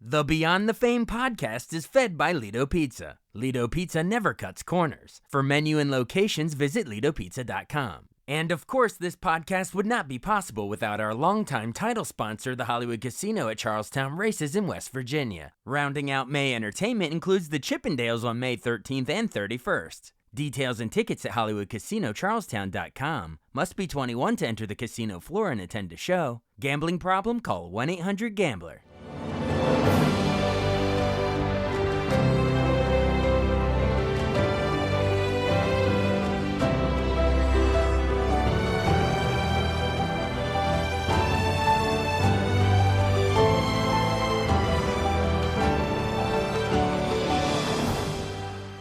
The Beyond the Fame podcast is fed by Lido Pizza. Lido Pizza never cuts corners. For menu and locations, visit LidoPizza.com. And of course, this podcast would not be possible without our longtime title sponsor, the Hollywood Casino at Charlestown Races in West Virginia. Rounding out May entertainment includes the Chippendales on May 13th and 31st. Details and tickets at HollywoodCasinoCharlestown.com. Must be 21 to enter the casino floor and attend a show. Gambling problem? Call 1-800-GAMBLER.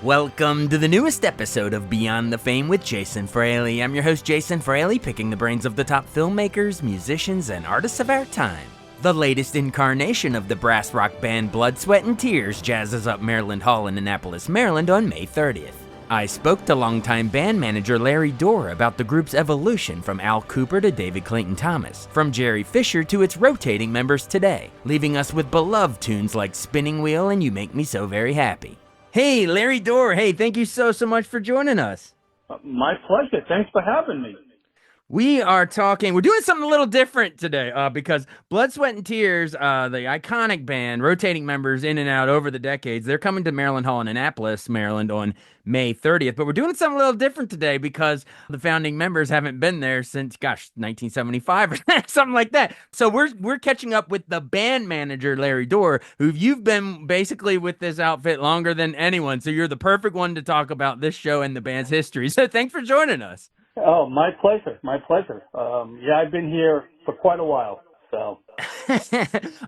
Welcome to the newest episode of Beyond the Fame with Jason Fraley. I'm your host, Jason Fraley, picking the brains of the top filmmakers, musicians, and artists of our time. The latest incarnation of the brass rock band Blood, Sweat, and Tears jazzes up Maryland Hall in Annapolis, Maryland on May 30th. I spoke to longtime band manager Larry Dorr about the group's evolution from Al Kooper to David Clayton Thomas, from Jerry Fisher to its rotating members today, leaving us with beloved tunes like Spinning Wheel and You Make Me So Very Happy. Hey, Larry Dorr. Hey, thank you so much for joining us. My pleasure. Thanks for having me. We're doing something a little different today because Blood, Sweat, and Tears, the iconic band, rotating members in and out over the decades, they're coming to Maryland Hall in Annapolis, Maryland on May 30th. But we're doing something a little different today because the founding members haven't been there since, 1975 or something like that. So we're catching up with the band manager, Larry Dorr, who you've been basically with this outfit longer than anyone. So you're the perfect one to talk about this show and the band's history. So thanks for joining us. Oh, my pleasure. My pleasure. I've been here for quite a while, so.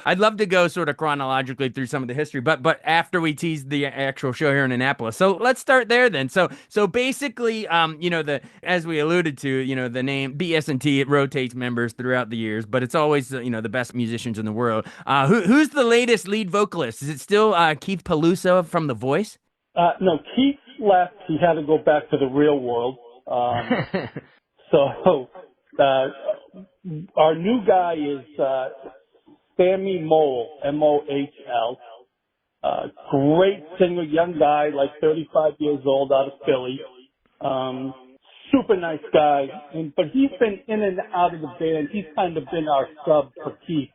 I'd love to go sort of chronologically through some of the history, but after we tease the actual show here in Annapolis. So let's start there then. So basically, as we alluded to, the name BS&T, it rotates members throughout the years, but it's always, the best musicians in the world. Who's the latest lead vocalist? Is it still Keith Peluso from The Voice? No, Keith left. He had to go back to the real world. Our new guy is Sammy Mohl, M-O-H-L. Great singer, young guy, like 35 years old, out of Philly. Super nice guy, but he's been in and out of the band. He's kind of been our sub for Keith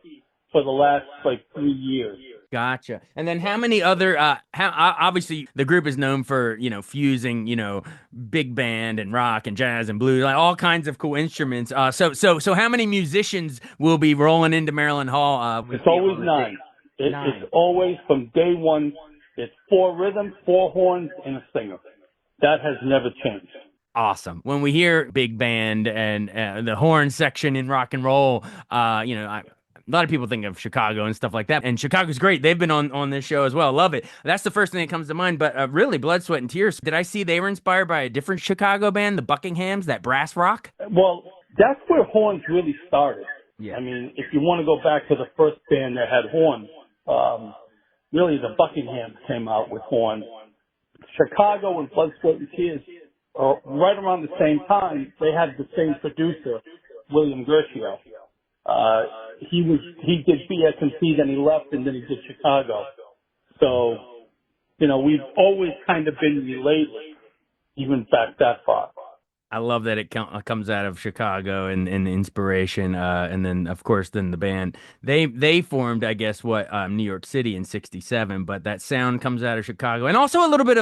for the last 3 years. Gotcha. And then how many other, obviously the group is known for, fusing, big band and rock and jazz and blues, like all kinds of cool instruments. So how many musicians will be rolling into Maryland Hall? It's always nine. It's always from day one. It's 4 rhythms, 4 horns, and a singer. That has never changed. Awesome. When we hear big band and the horn section in rock and roll, a lot of people think of Chicago and stuff like that. And Chicago's great. They've been on this show as well. Love it. That's the first thing that comes to mind. But really, Blood, Sweat, and Tears. Did I see they were inspired by a different Chicago band, the Buckinghams, that brass rock? Well, that's where horns really started. Yeah. I mean, if you want to go back to the first band that had horns, really the Buckinghams came out with horns. Chicago and Blood, Sweat, and Tears, right around the same time, they had the same producer, William Guercio. He did BS&T, then he left, and then he did Chicago. So, we've always kind of been related, even back that far. I love that it comes out of Chicago and inspiration, and then of course the band they formed, I guess, New York City in '67, but that sound comes out of Chicago, and also a little bit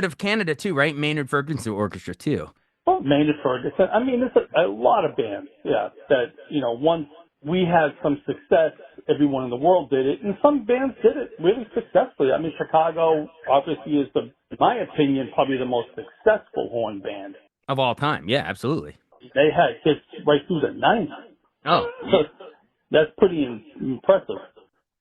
of Canada too, right? Maynard Ferguson Orchestra too. Well, Maynard Ferguson. I mean, there's a lot of bands, that, once we had some success, everyone in the world did it, and some bands did it really successfully. I mean, Chicago obviously is, in my opinion, probably the most successful horn band. Of all time, yeah, absolutely. They had hits right through the 90s. Oh. So that's pretty impressive.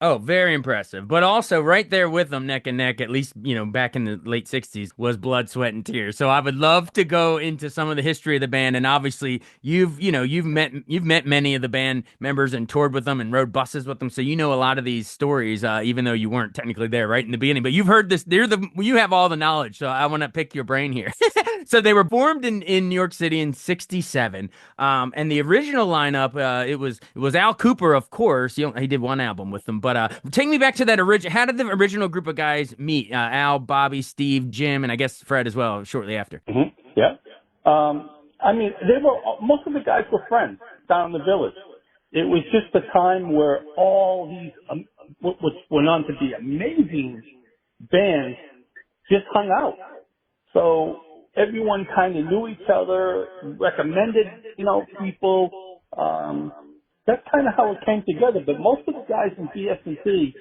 Oh, very impressive. But also right there with them, neck and neck, at least, back in the late 60s, was Blood, Sweat, and Tears. So I would love to go into some of the history of the band. And obviously, you've met many of the band members and toured with them and rode buses with them. So you know a lot of these stories, even though you weren't technically there right in the beginning. But you've heard this. You have all the knowledge. So I want to pick your brain here. So they were formed in New York City in '67. And the original lineup, it was Al Kooper, of course. He did one album with them, but But take me back to that original. How did the original group of guys meet? Al, Bobby, Steve, Jim, and I guess Fred as well. Shortly after. Mm-hmm. Yeah. I mean, most of the guys were friends down in the village. It was just a time where all these, which went on to be amazing bands, just hung out. So everyone kind of knew each other, recommended, people. That's kind of how it came together. But most of the guys in BS&T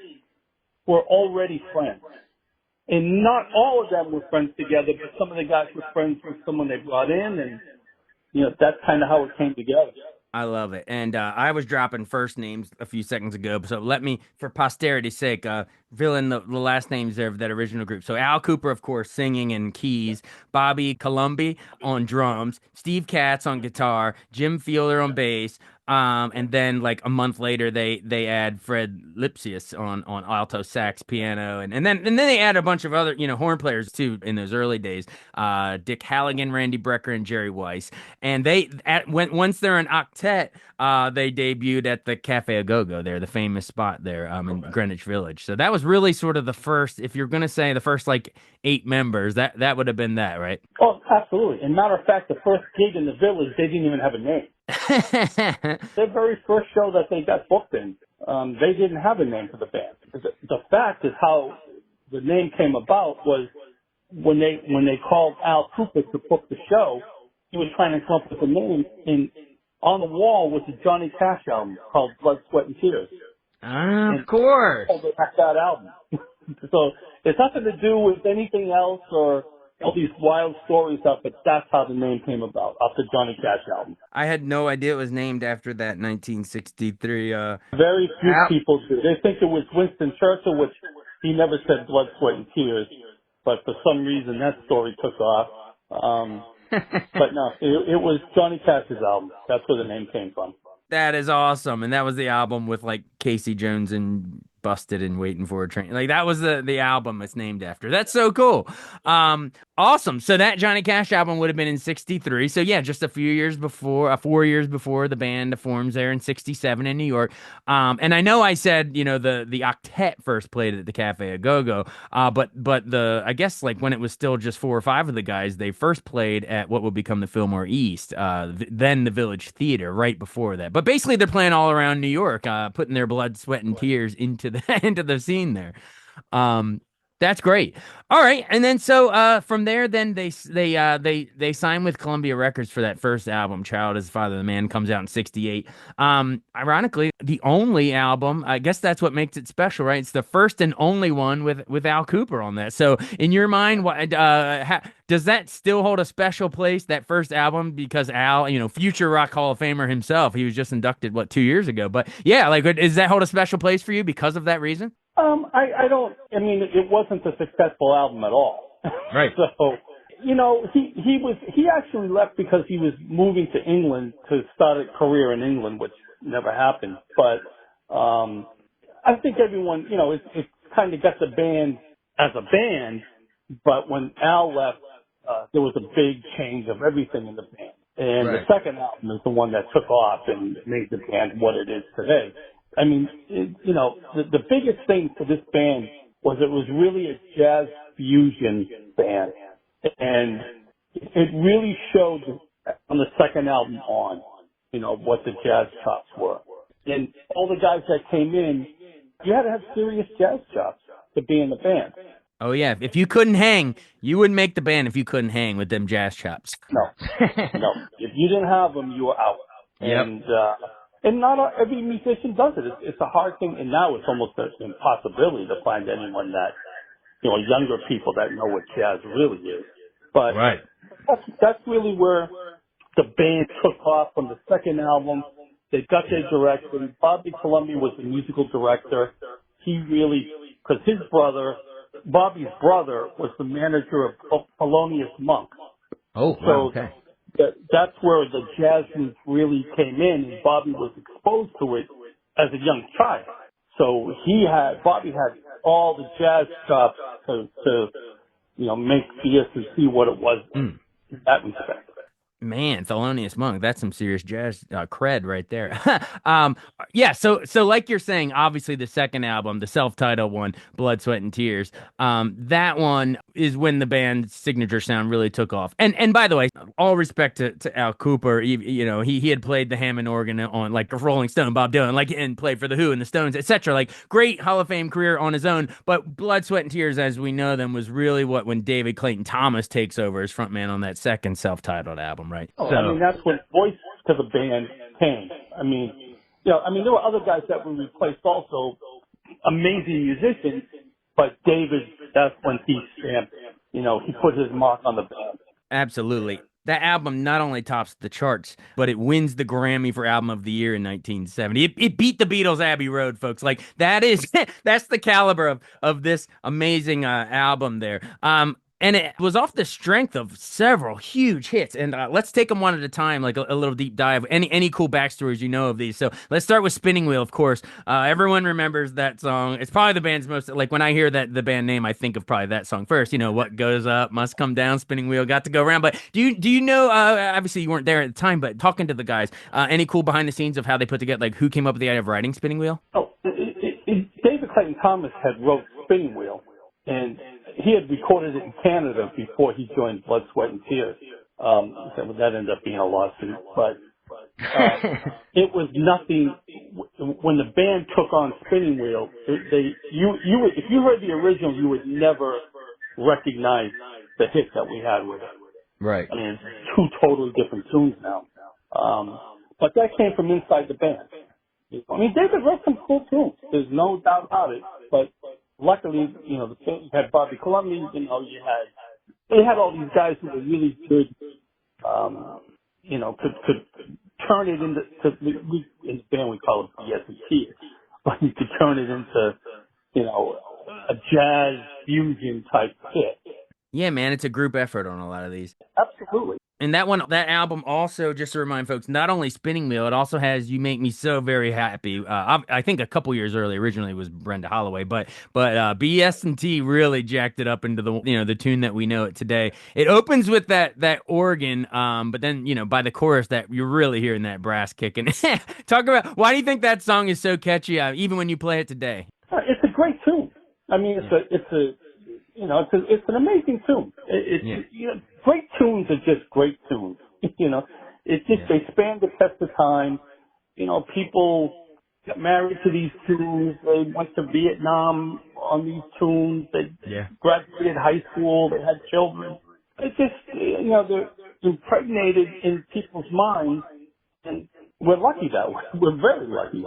were already friends. And not all of them were friends together, but some of the guys were friends with someone they brought in, and, that's kind of how it came together. I love it. And I was dropping first names a few seconds ago, so let me, for posterity's sake, fill in the last names there of that original group. So Al Kooper, of course, singing and keys, Bobby Colombi on drums, Steve Katz on guitar, Jim Fielder on bass, and then like a month later they add Fred Lipsius on alto sax, piano, and then they add a bunch of other horn players too in those early days. Dick Halligan, Randy Brecker, and Jerry Weiss. And once they're an octet, they debuted at the Cafe A Go-Go there, the famous spot there in Greenwich Village. So that was really sort of the first, if you're going to say the first like 8 members, that would have been that, right? Oh, absolutely. And matter of fact, the first gig in the village, they didn't even have a name. Their very first show that they got booked in, they didn't have a name for the band. The fact is how the name came about was when they called Al Kooper to book the show, he was trying to come up with a name, and on the wall was a Johnny Cash album called Blood, Sweat, and Tears. Of course. That album. So it's nothing to do with anything else or all these wild stories up, but that's how the name came about, off the Johnny Cash album. I had no idea it was named after that 1963. Very few people do. They think it was Winston Churchill, which he never said blood, sweat, and tears, but for some reason that story took off. But no, it was Johnny Cash's album. That's where the name came from. That is awesome. And that was the album with like Casey Jones and Busted and Waiting for a Train. Like that was the album it's named after. That's so cool. Awesome. So that Johnny Cash album would have been in 63. So yeah, just a few years before, 4 years before the band forms there in 67 in New York. And I know I said, the octet first played at the Cafe A Go-Go. But I guess like when it was still just 4 or 5 of the guys, they first played at what would become the Fillmore East, then the Village Theater right before that. But basically they're playing all around New York, putting their blood, sweat, and tears into the scene there. That's great. All right, and then so from there, then they sign with Columbia Records for that first album, "Child Is the Father of the Man," comes out in 68. Ironically, the only album. I guess that's what makes it special, right? It's the first and only one with Al Kooper on that. So, in your mind, does that still hold a special place? That first album, because Al, future Rock Hall of Famer himself, he was just inducted 2 years ago. But yeah, like, does that hold a special place for you because of that reason? I don't. I mean, it wasn't a successful album at all. Right. So, he actually left because he was moving to England to start a career in England, which never happened. But I think everyone, it kind of got the band as a band. But when Al left, there was a big change of everything in the band. And right. The second album is the one that took off and made the band what it is today. I mean, the biggest thing for this band was it was really a jazz fusion band. And it really showed on the second album on, what the jazz chops were. And all the guys that came in, you had to have serious jazz chops to be in the band. Oh, yeah. If you couldn't hang, you wouldn't make the band if you couldn't hang with them jazz chops. No. If you didn't have them, you were out. Yep. And not every musician does it. It's a hard thing, and now it's almost an impossibility to find anyone that, younger people that know what jazz really is. But right. That's really where the band took off from the second album. They got their direction. Bobby Colombi was the musical director. He really, because Bobby's brother was the manager of Thelonious Monk. Oh, wow, okay. That's where the jazz roots really came in, and Bobby was exposed to it as a young child. So Bobby had all the jazz chops to make BS&T what it was in that respect. Man, Thelonious Monk, that's some serious jazz cred right there. um, yeah, so like you're saying, obviously the second album, the self-titled one, Blood, Sweat and Tears, that one is when the band's signature sound really took off. And by the way, all respect to Al Cooper, he had played the Hammond organ on like Rolling Stone, Bob Dylan, like and played for the Who and the Stones, etc. Like great Hall of Fame career on his own, but Blood, Sweat and Tears, as we know them, was really what when David Clayton Thomas takes over as frontman on that second self-titled album, right? Oh, I mean, that's when voice to the band came. I mean, there were other guys that were replaced also, amazing musicians, but David, that's when he stamped, he put his mark on the band. Absolutely. That album not only tops the charts, but it wins the Grammy for Album of the Year in 1970. It beat the Beatles' Abbey Road, folks. Like that is that's the caliber of this amazing album there. And it was off the strength of several huge hits. And let's take them one at a time, like a little deep dive. Any cool backstories you know of these? So let's start with Spinning Wheel, of course. Everyone remembers that song. It's probably the band's most, like when I hear the band name, I think of probably that song first. What goes up must come down, spinning wheel, got to go around. But do you know, obviously you weren't there at the time, but talking to the guys, any cool behind the scenes of how they put together, like who came up with the idea of writing Spinning Wheel? Oh, David Clayton Thomas had wrote Spinning Wheel, and he had recorded it in Canada before he joined Blood, Sweat, and Tears. So that ended up being a lawsuit, but it was nothing. When the band took on Spinning Wheel, if you heard the original, you would never recognize the hit that we had with it. Right. I mean, it's two totally different tunes now. But that came from inside the band. I mean, David wrote some cool tunes. There's no doubt about it. But luckily, the film had Bobby Columbia. They had all these guys who were really good. Could turn it into in the band we call it BS&T, but you could turn it into a jazz fusion type hit. Yeah, man, it's a group effort on a lot of these. Absolutely. And that album also, just to remind folks, not only Spinning Wheel, it also has "You Make Me So Very Happy." I think a couple years early, originally it was Brenda Holloway, but BS&T really jacked it up into the tune that we know it today. It opens with that organ, but then by the chorus that you're really hearing that brass kicking. Talk about why do you think that song is so catchy, even when you play it today? It's a great tune. I mean, it's an amazing tune. Great tunes are just great tunes. It's just they span the test of time. People got married to these tunes. They went to Vietnam on these tunes. They graduated high school. They had children. It's just they're impregnated in people's minds, and we're lucky that way. We're very lucky.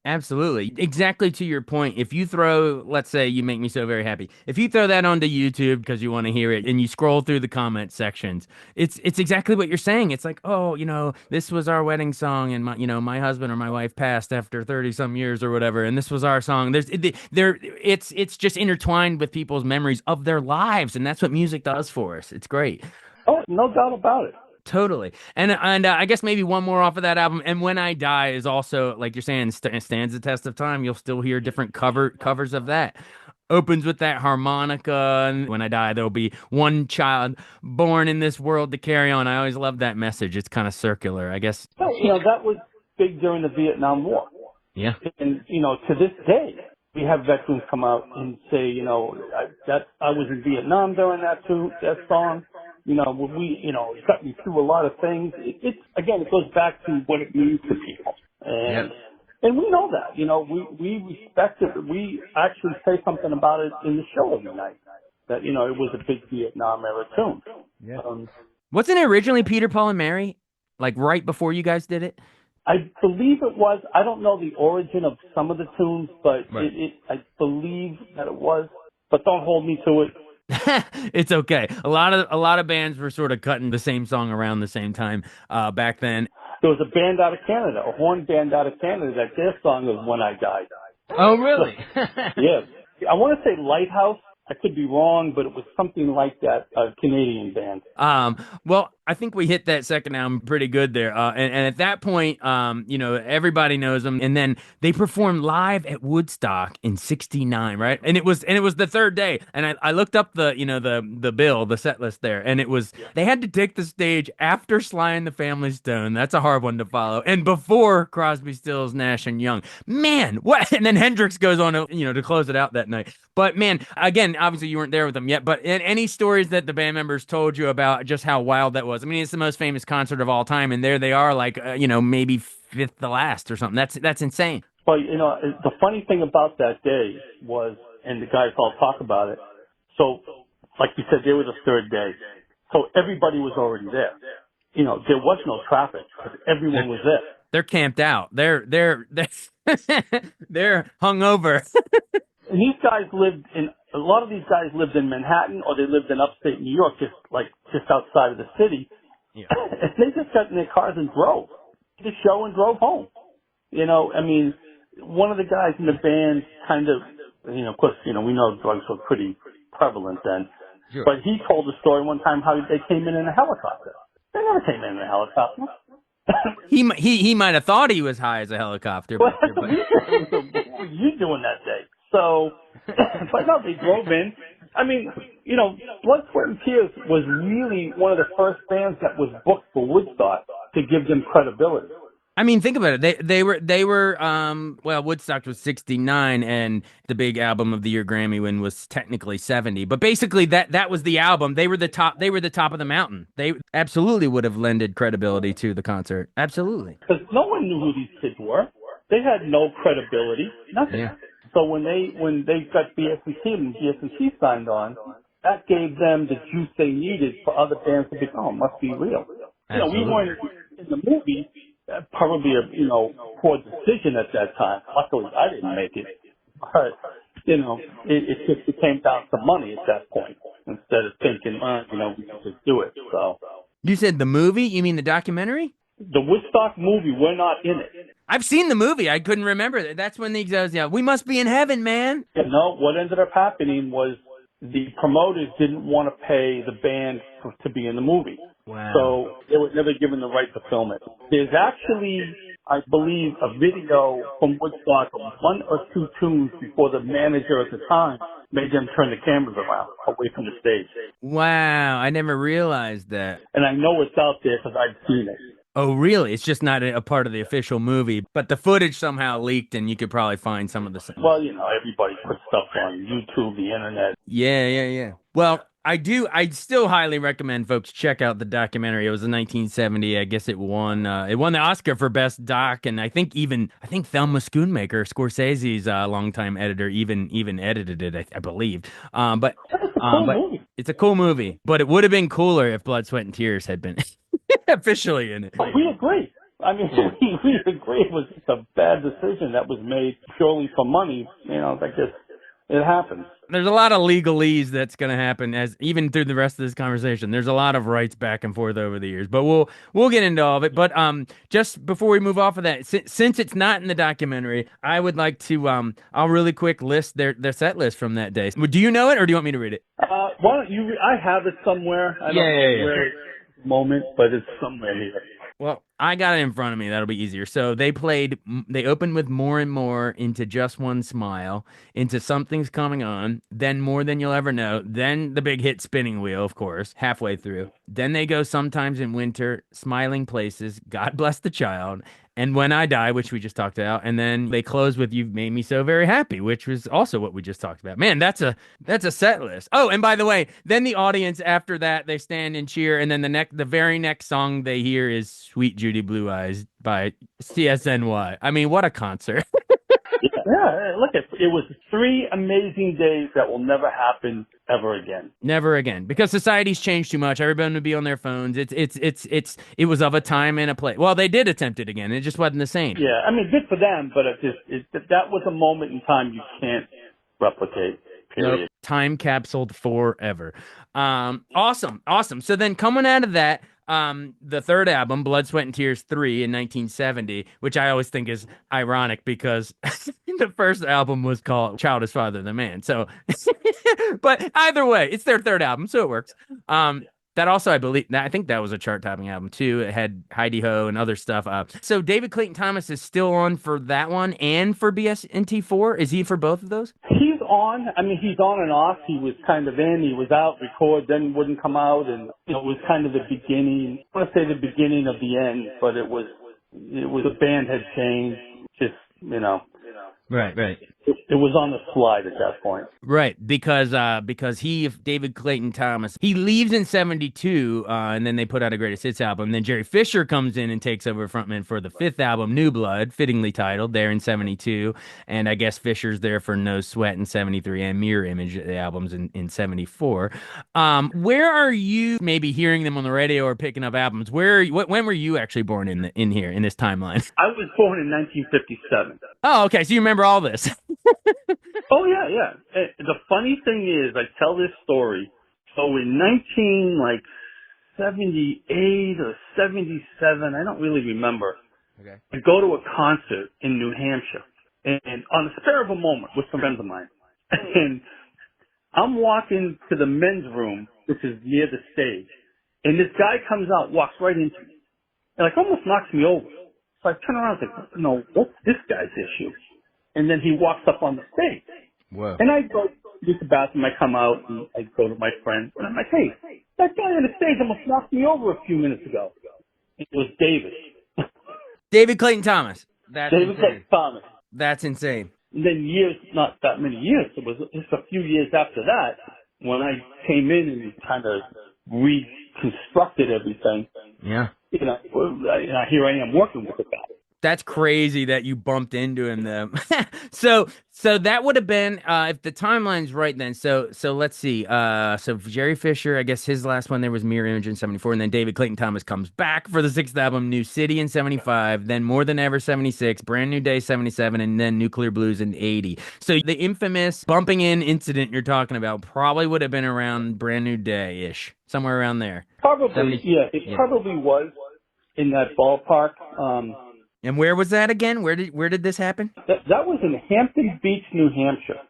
Absolutely. Exactly to your point. If you throw, let's say You Make Me So Very Happy, if you throw that onto YouTube because you want to hear it and you scroll through the comment sections, it's exactly what you're saying. It's like, oh, this was our wedding song and my husband or my wife passed after 30 some years or whatever. And this was our song. It's just intertwined with people's memories of their lives. And that's what music does for us. It's great. Oh, no doubt about it. Totally. And I guess maybe one more off of that album. And When I Die is also, like you're saying, stands the test of time. You'll still hear different covers of that. Opens with that harmonica. And When I Die, there'll be one child born in this world to carry on. I always love that message. It's kind of circular, I guess. Well, that was big during the Vietnam War. Yeah. And, to this day, we have veterans come out and say, I was in Vietnam during that song. It got me through a lot of things. It goes back to what it means to people. And we know that, we respect it. We actually say something about it in the show every night, that, it was a big Vietnam era tune. Yeah. Wasn't it originally Peter, Paul, and Mary? Like right before you guys did it? I believe it was. I don't know the origin of some of the tunes, but right. I believe that it was, but don't hold me to it. It's okay. A lot of bands were sort of cutting the same song around the same time back then. There was a band out of Canada, a horn band out of Canada, that their song was When I Die. Oh, really? Yeah. I want to say Lighthouse. I could be wrong, but it was something like that, a Canadian band. Well, I think we hit that second album pretty good there. And at that point, everybody knows them. And then they performed live at Woodstock in '69, right? And it was the third day. And I looked up the bill, the set list there, and it was they had to take the stage after Sly and the Family Stone. That's a hard one to follow. And before Crosby, Stills, Nash and Young. Man, what? And then Hendrix goes on to close it out that night. But man, again, obviously you weren't there with them yet, but any stories that the band members told you about just how wild that was? I mean, it's the most famous concert of all time, and there they are, like maybe fifth to last or something. That's insane. Well, the funny thing about that day was, and the guys all talk about it. So, like you said, there was a third day, so everybody was already there. There was no traffic because everyone was there. They're camped out. They're they're hungover. And a lot of these guys lived in Manhattan, or they lived in upstate New York, just outside of the city. Yeah. And they just got in their cars and drove to the show and drove home. I mean, one of the guys in the band kind of, of course, we know drugs were pretty prevalent then. Sure. But he told a story one time how they came in a helicopter. They never came in a helicopter. He might have thought he was high as a helicopter. Well, what were you doing that day? So, but no, they drove in. I mean, Blood, Sweat, and Tears was really one of the first bands that was booked for Woodstock to give them credibility. I mean, think about it. They were Woodstock was '69, and the big album of the year Grammy win was technically '70. But basically, that was the album. They were the top of the mountain. They absolutely would have lended credibility to the concert. Absolutely, because no one knew who these kids were. They had no credibility, nothing. Yeah. So when they got BS&T and BS&T signed on, that gave them the juice they needed for other bands to be, it must be real. Absolutely. We weren't in the movie. Probably a poor decision at that time. Luckily, I didn't make it. But it just came down to money at that point instead of thinking, we can just do it. So you said the movie? You mean the documentary? The Woodstock movie. We're not in it. I've seen the movie. I couldn't remember. That's when we must be in heaven, man. What ended up happening was the promoters didn't want to pay the band to be in the movie. Wow. So they were never given the right to film it. There's actually, I believe, a video from Woodstock of one or two tunes before the manager at the time made them turn the cameras around, away from the stage. Wow, I never realized that. And I know it's out there because I've seen it. Oh, really? It's just not a part of the official movie, but the footage somehow leaked, and you could probably find some of the. Well, everybody puts stuff on YouTube, the internet. Yeah. Well, I still highly recommend folks check out the documentary. It was in 1970. I guess it won the Oscar for Best Doc, and I think Thelma Schoonmaker, Scorsese's longtime editor, even edited it, I believe. But movie. It's a cool movie. But it would have been cooler if Blood, Sweat, and Tears had been officially in it. We agree. I mean, we agree it was just a bad decision that was made purely for money. It happens. There's a lot of legalese that's going to happen as even through the rest of this conversation. There's a lot of rights back and forth over the years, but we'll get into all of it. But just before we move off of that, since it's not in the documentary, I would like to I'll really quick list their set list from that day. Do you know it, or do you want me to read it? Why don't you? I have it somewhere. I don't know where it's at the moment, but it's somewhere here. Well, I got it in front of me. That'll be easier. So they opened with More and More, into Just One Smile, into Something's Coming On, then More Than You'll Ever Know, then the big hit Spinning Wheel, of course, halfway through. Then they go Sometimes in Winter, Smiling Places, God Bless the Child, and When I Die, which we just talked about. And then they close with You've Made Me So Very Happy, which was also what we just talked about. Man, that's a set list. Oh, and by the way, then the audience after that, they stand and cheer. And then the very next song they hear is Sweet Judy Blue Eyes by CSNY. I mean, what a concert. Yeah, look, it was 3 amazing days that will never happen ever again. Never again, because society's changed too much. Everyone would be on their phones. It was of a time and a place. Well, they did attempt it again. It just wasn't the same. Yeah, I mean, good for them, but that was a moment in time you can't replicate. Period. Nope. Time capsuled forever. Awesome. So then coming out of that, the third album, Blood, Sweat, and Tears 3 in 1970, which I always think is ironic because the first album was called Child is Farther Than Man. So, but either way, it's their third album, so it works. That also, I think that was a chart-topping album too. It had Heidi Ho and other stuff. So David Clayton Thomas is still on for that one and for BSNT4. Is he for both of those? He's on. I mean, he's on and off. He was kind of in. He was out, record, then wouldn't come out, and it was kind of the beginning. I want to say the beginning of the end, but it was the band had changed. Just Right. it was on the slide at that point. Right, because David Clayton Thomas, he leaves in 72, and then they put out a Greatest Hits album. Then Jerry Fisher comes in and takes over frontman for the fifth album, New Blood, fittingly titled, there in 72. And I guess Fisher's there for No Sweat in 73 and Mirror Image, the albums in 74. Where are you maybe hearing them on the radio or picking up albums? When were you actually born in here, in this timeline? I was born in 1957. Oh, okay, so you remember all this. Oh, yeah. The funny thing is, I tell this story. So in 78 or 77, I don't really remember. Okay. I go to a concert in New Hampshire, and on the spur of a moment with some friends of mine, and I'm walking to the men's room, which is near the stage, and this guy comes out, walks right into me, and like almost knocks me over. So I turn around and think, no, what's this guy's issue? And then he walks up on the stage. Whoa. And I go use the bathroom, I come out, and I go to my friend, and I'm like, hey, that guy on the stage almost knocked me over a few minutes ago. It was David. David Clayton Thomas. David Clayton Thomas. That's insane. And then years, not that many years, it was just a few years after that, when I came in and kind of reconstructed everything. Yeah. Here I am working with the guy. That's crazy that you bumped into him though. So that would have been if the timeline's right then. So let's see. So Jerry Fisher, I guess his last one there was Mirror Image in 74, and then David Clayton Thomas comes back for the sixth album, New City in 75, then More Than Ever 76, Brand New Day 77, and then Nuclear Blues in 80. So the infamous bumping in incident you're talking about probably would have been around Brand New Day-ish, somewhere around there. Probably, probably was in that ballpark. And where was that again? Where did this happen? That was in Hampton Beach, New Hampshire.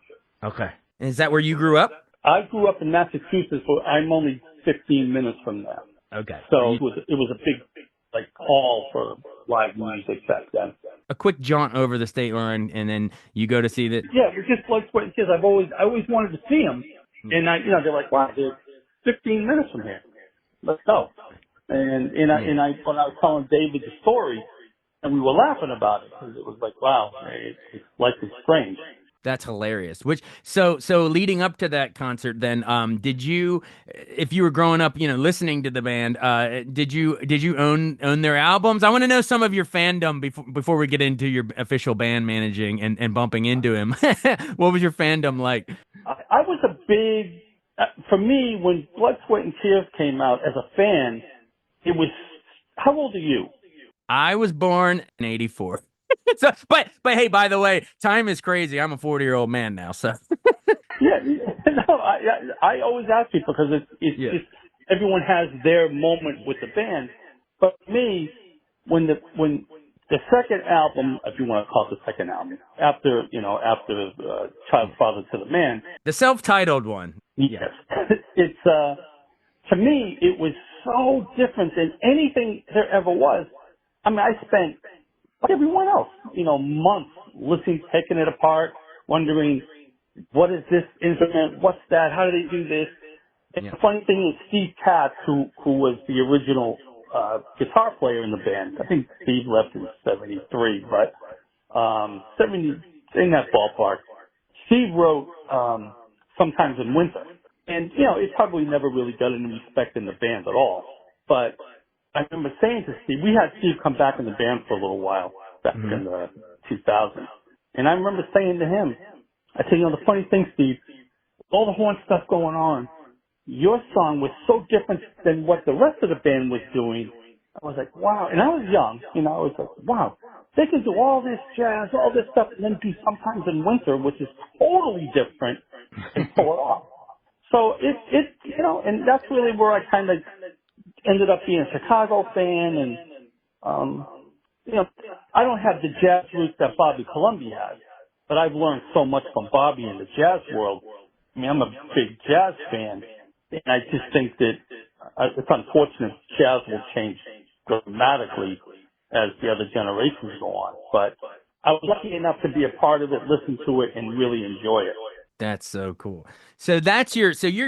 Okay. And is that where you grew up? I grew up in Massachusetts, so I'm only 15 minutes from there. Okay. So it was a big call for live music back then. A quick jaunt over the state line, and then you go to see that. Yeah, it was just like what kids. I always wanted to see them, and they're like, wow, they're 15 minutes from here. Let's go. And when I was telling David the story, and we were laughing about it because it was like, wow, life is strange. That's hilarious. So leading up to that concert, then, did you, if you were growing up, listening to the band, did you own their albums? I want to know some of your fandom before we get into your official band managing and bumping into him. What was your fandom like? I was a big, for me, when Blood, Sweat, and Tears came out as a fan, it was, how old are you? I was born in 84. So, but hey, by the way, time is crazy. I'm a 40-year-old man now, so. Yeah, no, I always ask people because it's just everyone has their moment with the band. But for me, when the second album, if you want to call it the second album, after Child Father to the Man, the self-titled one. Yes, it's to me it was so different than anything there ever was. I mean, I spent, like everyone else, months listening, taking it apart, wondering, what is this instrument? What's that? How do they do this? And the funny thing is, Steve Katz, who was the original guitar player in the band, I think Steve left in 73, but 70, in that ballpark, Steve wrote Sometimes in Winter. And, it probably never really got any respect in the band at all. But I remember saying to Steve, we had Steve come back in the band for a little while back in the 2000s. And I remember saying to him, I said, the funny thing, Steve, all the horn stuff going on, your song was so different than what the rest of the band was doing. I was like, wow. And I was young, I was like, wow, they can do all this jazz, all this stuff, and then do Sometimes in Winter, which is totally different, and pull it off. So and that's really where I kind of ended up being a Chicago fan, and I don't have the jazz roots that Bobby Colomby has, but I've learned so much from Bobby in the jazz world. I mean, I'm a big jazz fan, and I just think that it's unfortunate jazz will change dramatically as the other generations go on. But I was lucky enough to be a part of it, listen to it, and really enjoy it. That's so cool. So you're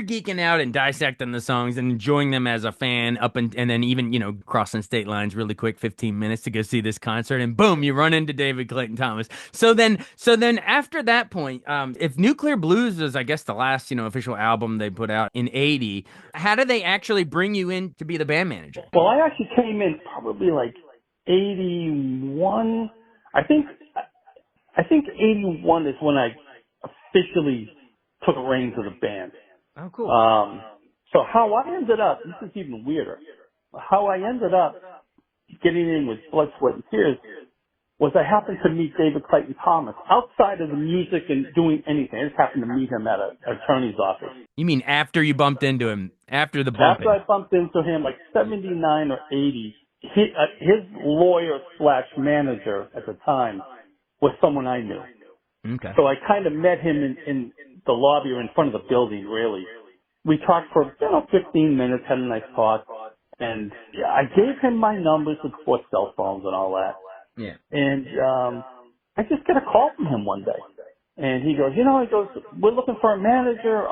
geeking out and dissecting the songs and enjoying them as a fan and then even, crossing state lines really quick, 15 minutes to go see this concert, and boom, you run into David Clayton Thomas. So then after that point, if Nuclear Blues was, I guess, the last, official album they put out in 80, how did they actually bring you in to be the band manager? Well, I actually came in probably like 81. I think 81 is when I officially took the reins of the band. Oh, cool. So how I ended up, this is even weirder, how I ended up getting in with Blood, Sweat, and Tears was I happened to meet David Clayton Thomas outside of the music and doing anything. I just happened to meet him at an attorney's office. You mean after you bumped into him? After the bumping? After I bumped into him, like 79 or 80, his lawyer / manager at the time was someone I knew. Okay. So I kind of met him in the lobby or in front of the building, really. We talked for 15 minutes, had a nice talk, and I gave him my numbers before cell phones and all that. Yeah. And I just get a call from him one day. And he goes, we're looking for a manager.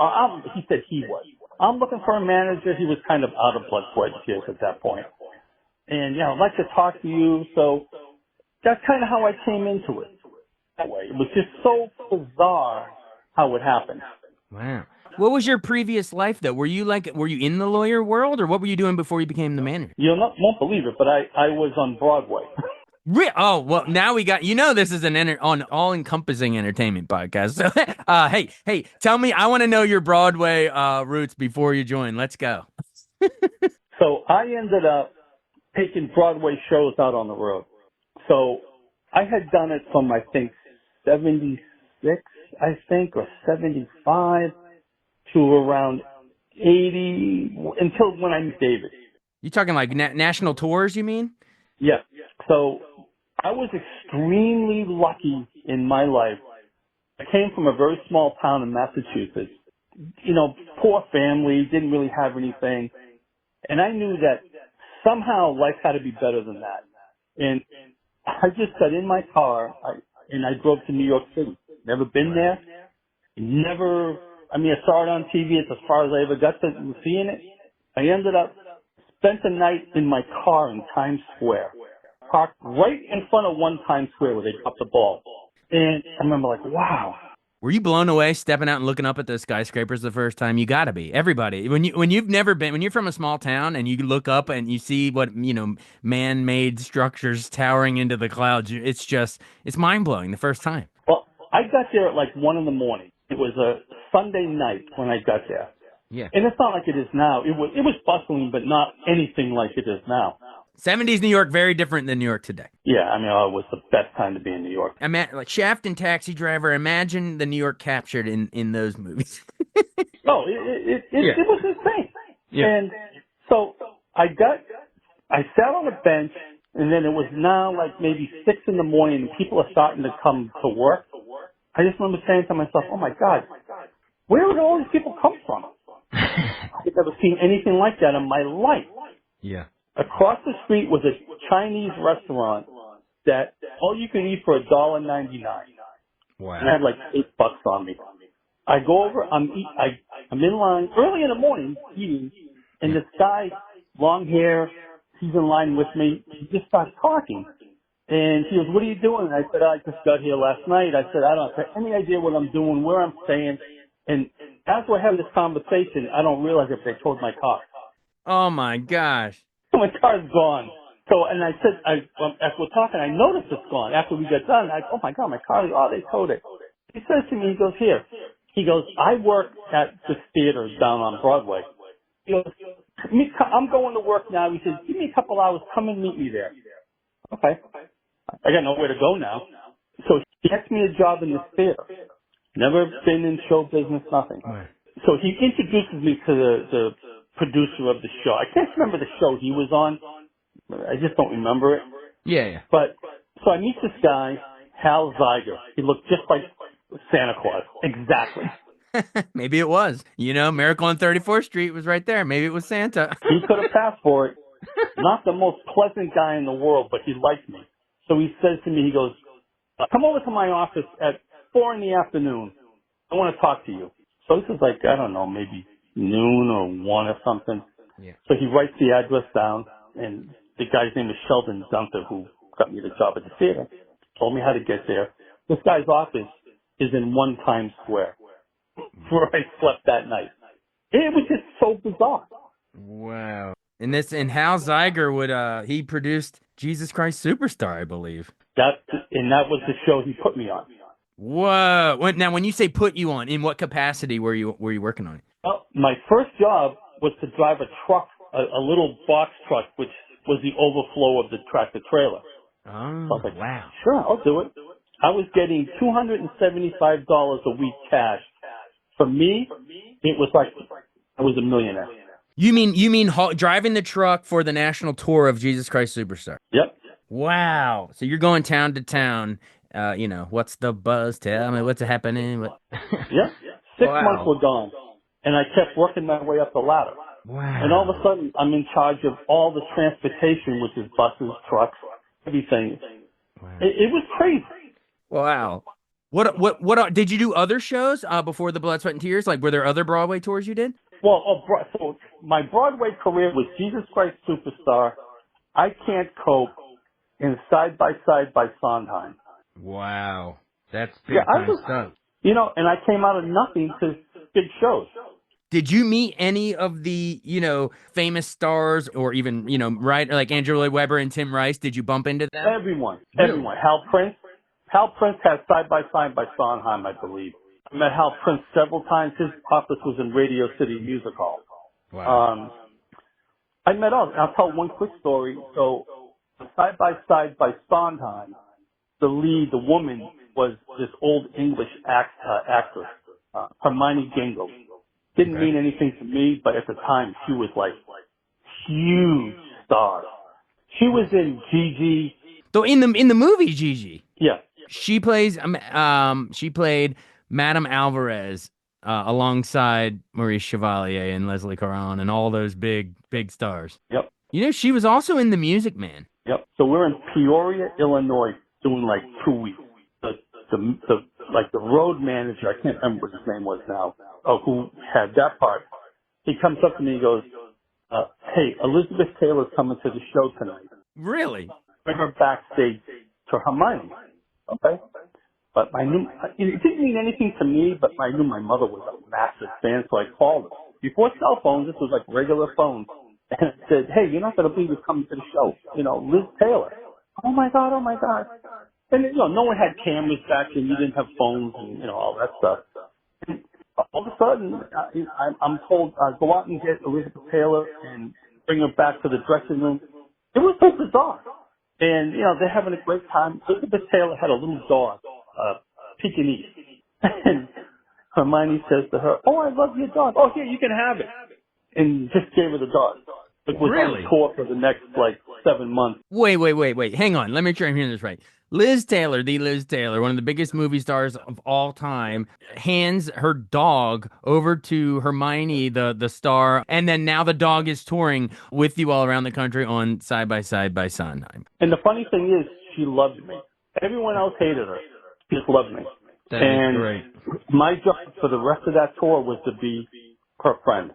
He said he was. I'm looking for a manager. He was kind of out of Blood, Sweat, and Tears at that point. And, I'd like to talk to you. So that's kind of how I came into it. That way. It was just so bizarre how it happened. Wow. What was your previous life, though? Were you in the lawyer world, or what were you doing before you became the manager? You won't believe it, but I was on Broadway. Oh, well, now we got, this is an all-encompassing entertainment podcast. So, hey, tell me, I want to know your Broadway roots before you join. Let's go. So I ended up taking Broadway shows out on the road. So I had done it from, I think, 76, or 75 to around 80 until when I met David. You talking like national tours, you mean? Yeah. So I was extremely lucky in my life. I came from a very small town in Massachusetts. Poor family, didn't really have anything. And I knew that somehow life had to be better than that. And I just got in my car and I drove to New York City. Never been there. I saw it on TV. It's as far as I ever got to seeing it. I ended up spent the night in my car in Times Square, parked right in front of one Times Square where they dropped the ball. And I remember like, wow. Were you blown away stepping out and looking up at those skyscrapers the first time? You got to be. Everybody. When you're from a small town and you look up and you see what, man-made structures towering into the clouds, it's mind-blowing the first time. Well, I got there at like 1 a.m. It was a Sunday night when I got there. Yeah. And it's not like it is now. It was bustling, but not anything like it is now. 70s New York, very different than New York today. Yeah, it was the best time to be in New York. Like Shaft and Taxi Driver, imagine the New York captured in those movies. Oh, it was insane. Yeah. And so I sat on a bench, and then it was now like maybe 6 a.m, and people are starting to come to work. I just remember saying to myself, oh my God, where would all these people come from? I've never seen anything like that in my life. Yeah. Across the street was a Chinese restaurant that all you could eat for $1.99. Wow. And I had like $8 on me. I go over, I'm in line early in the morning eating, and this guy, long hair, he's in line with me. He just starts talking. And he goes, what are you doing? And I said, I just got here last night. I said, I don't have any idea what I'm doing, where I'm staying. And as we're having this conversation, I don't realize if they towed my car. Oh my gosh. My car's gone. So, and I said, as we're talking, I noticed it's gone. After we get done, oh my God, my car, they towed it. He says to me, he goes, here. He goes, I work at this theater down on Broadway. He goes, I'm going to work now. He says, give me a couple hours, come and meet me there. Okay. I got nowhere to go now. So he gets me a job in this theater. Never been in show business, nothing. Right. So he introduces me to the producer of the show. I can't remember the show he was on. I just don't remember it. Yeah. But so I meet this guy, Hal Zeiger. He looked just like Santa Claus. Exactly. Maybe it was. You know, Miracle on 34th Street was right there. Maybe it was Santa. He could have passed for it. Not the most pleasant guy in the world, but he liked me. So he says to me, he goes, come over to my office at 4 in the afternoon. I want to talk to you. So this is like, I don't know, maybe noon or 1 or something. Yeah. So he writes the address down, and the guy's name is Sheldon Dunker, who got me the job at the theater, told me how to get there. This guy's office is in 1 Times Square, where I slept that night. It was just so bizarre. Wow. And Hal Zeiger he produced Jesus Christ Superstar, I believe. That was the show he put me on. Whoa. Now, when you say put you on, in what capacity were you working on it? Well, my first job was to drive a truck, a little box truck, which was the overflow of the tractor trailer. Oh, So I was like, wow. sure, I'll do it. I was getting $275 a week cash. For me, it was like I was a millionaire. You mean driving the truck for the national tour of Jesus Christ Superstar? Yep. Wow. So you're going town to town. What's the buzz? Tell me what's happening. Yep. 6 months were gone, and I kept working my way up the ladder. Wow. And all of a sudden, I'm in charge of all the transportation, which is buses, trucks, everything. Wow. It was crazy. Wow. What did you do other shows before the Blood, Sweat, and Tears? Like, were there other Broadway tours you did? Well, so my Broadway career was Jesus Christ Superstar, I Can't Cope, and Side by Side by Sondheim. Wow. That's big stuff. And I came out of nothing to big shows. Did you meet any of the, famous stars or even, right, like Andrew Lloyd Webber and Tim Rice? Did you bump into them? Everyone. Hal Prince had Side by Side by Sondheim, I believe. I met Hal Prince several times. His office was in Radio City Music Hall. Wow. I met all. I'll tell one quick story. So, Side by Side by Sondheim, the woman, was this old English actress, Hermione Gingo. Didn't mean anything to me, but at the time she was like huge star. She was in Gigi. So in the movie Gigi. Yeah. She played Madame Alvarez alongside Maurice Chevalier and Leslie Caron and all those big stars. Yep. She was also in The Music Man. Yep. So we're in Peoria, Illinois, doing like 2 weeks. The road manager, I can't remember what his name was now, who had that part. He comes up to me and goes, "Hey, Elizabeth Taylor's coming to the show tonight. Really? Bring her backstage to Hermione." Okay. But it didn't mean anything to me, but I knew my mother was a massive fan, so I called her. Before cell phones, this was like regular phones. And I said, "Hey, you're not going to believe who's coming to the show. Liz Taylor." Oh my God. And, no one had cameras back then. You didn't have phones and, all that stuff. And all of a sudden, I'm told, go out and get Elizabeth Taylor and bring her back to the dressing room. It was so bizarre. And, they're having a great time. Elizabeth Taylor had a little dog, Pekingese. And Hermione says to her, "Oh, I love your dog. Oh, here, you can have it." And just gave her the dog. It was on tour for the next, 7 months. Wait. Hang on. Let me make sure I'm hearing this right. Liz Taylor, one of the biggest movie stars of all time, hands her dog over to Hermione, the star, and then now the dog is touring with you all around the country on Side by Side by Sondheim. And the funny thing is, she loved me. Everyone else hated her. She just loved me. That is great. My job for the rest of that tour was to be her friend.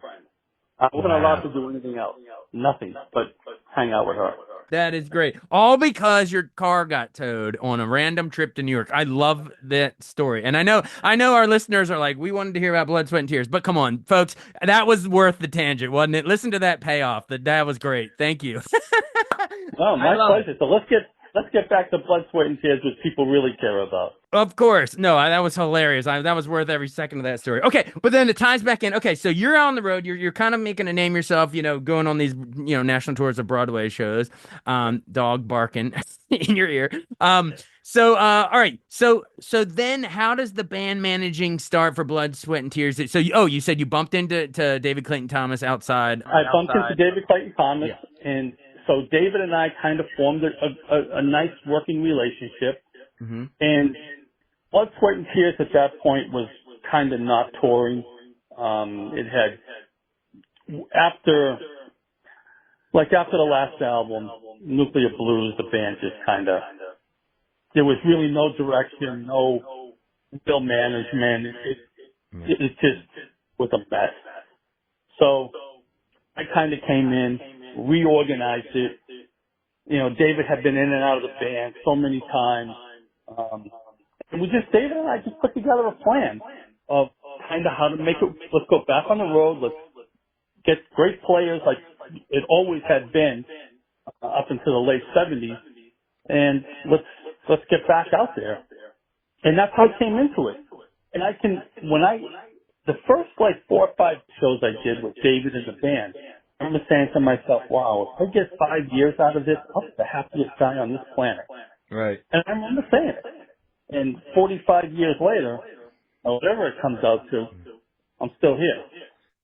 I wasn't allowed to do anything else. Nothing but hang out with her. That is great. All because your car got towed on a random trip to New York. I love that story. And I know our listeners are like, we wanted to hear about Blood, Sweat, and Tears. But come on, folks, that was worth the tangent, wasn't it? Listen to that payoff. That was great. Thank you. Oh, my pleasure. So let's get back to Blood, Sweat, and Tears, which people really care about. Of course. No, that was hilarious. That was worth every second of that story. Okay, but then it ties back in. Okay, so you're on the road. You're kind of making a name yourself, going on these, national tours of Broadway shows. Dog barking in your ear. All right. So then how does the band managing start for Blood, Sweat, and Tears? So, you said you bumped into David Clayton Thomas outside. I bumped into David Clayton Thomas, and so David and I kind of formed a nice working relationship. Mm-hmm. And Blood, Sweat, and Tears at that point was kind of not touring. It had, after the last album, Nuclear Blues, the band just kind of, there was really no direction, no real management. It just was a mess. So I kind of came in, reorganized it. You know, David had been in and out of the band so many times. And David and I just put together a plan of kind of how to make it, let's go back on the road, let's get great players like it always had been up until the late 70s, and let's get back out there. And that's how I came into it. And the first like 4 or 5 shows I did with David and the band, I remember saying to myself, wow, if I get 5 years out of this, I'll be the happiest guy on this planet. Right. And I remember saying it. And 45 years later, or whatever it comes out to, I'm still here.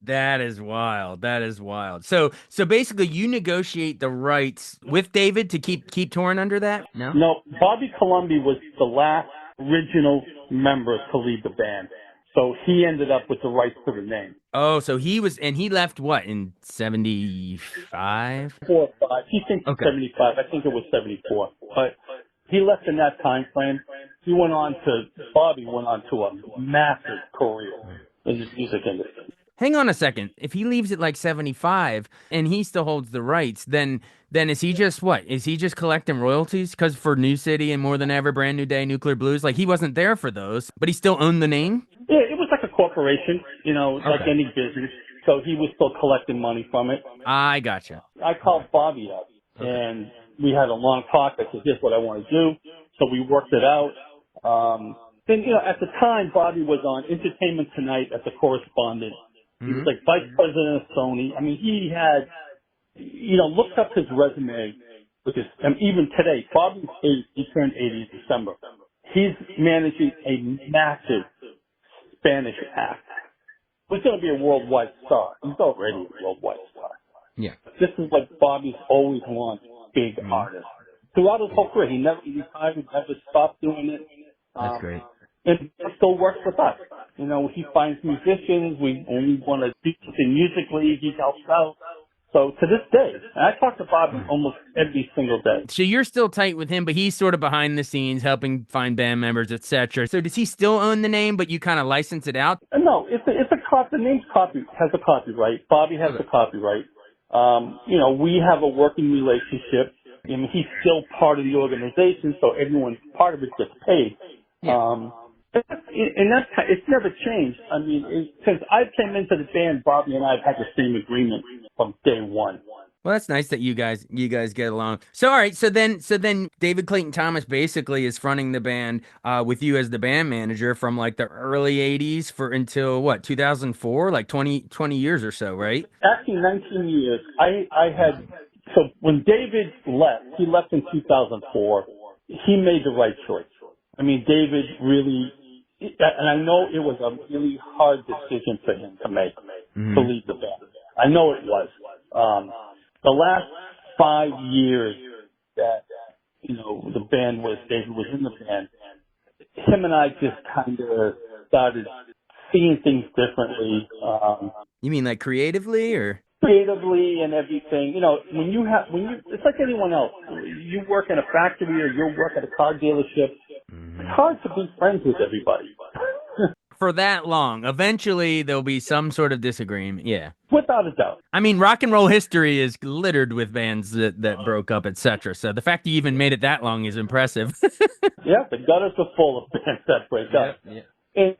That is wild. That is wild. So basically, you negotiate the rights with David to keep touring under that? No? No, Bobby Colomby was the last original member to leave the band. So he ended up with the rights to the name. Oh, so he left what, in 75? 4 or 5. He thinks Okay. 75. I think it was 74. But he left in that time frame. Bobby went on to a massive career in the music industry. Hang on a second. If he leaves at like 75 and he still holds the rights, then is he just what? Is he just collecting royalties? Because for New City and More Than Ever, Brand New Day, Nuclear Blues, like he wasn't there for those, but he still owned the name? Yeah, it was like a corporation, like Okay. any business. So he was still collecting money from it. I gotcha. I called Bobby up, and we had a long talk. I said, here's what I want to do. So we worked it out. Then, at the time, Bobby was on Entertainment Tonight as a correspondent. He was like vice president of Sony. I mean, he had, looked up his resume, and even today, Bobby's age, he turned 80 in December. He's managing a massive Spanish act. He's going to be a worldwide star. He's already a worldwide star. Yeah. This is like Bobby's always wanted, big artist. Throughout his whole career, he never retired, he never stopped doing it. That's great. And he still works with us. He finds musicians. We want to do something musically. He helps out. So to this day, and I talk to Bobby almost every single day. So you're still tight with him, but he's sort of behind the scenes helping find band members, etc. So does he still own the name, but you kind of license it out? No, the name's has a copyright. Bobby has the copyright. We have a working relationship. I mean, he's still part of the organization, so everyone, part of it gets paid. Yeah. It's never changed. I mean, since I came into the band, Bobby and I have had the same agreement from day one. Well, that's nice that you guys get along. So, all right. So then David Clayton Thomas basically is fronting the band with you as the band manager from like the early 80s until what, 2004, like 20 years or so, right? Actually, 19 years. So when David left, he left in 2004. He made the right choice. I mean, David really, and I know it was a really hard decision for him to make, to leave the band. I know it was. The last 5 years that, David was in the band, him and I just kind of started seeing things differently. You mean like creatively or? Creatively and everything, it's like anyone else. You work in a factory or you work at a car dealership. It's hard to be friends with everybody. For that long, eventually there'll be some sort of disagreement. Yeah. Without a doubt. I mean, rock and roll history is littered with bands that broke up, etc. So the fact that you even made it that long is impressive. Yeah, the gutters are full of bands that break up. Yeah. And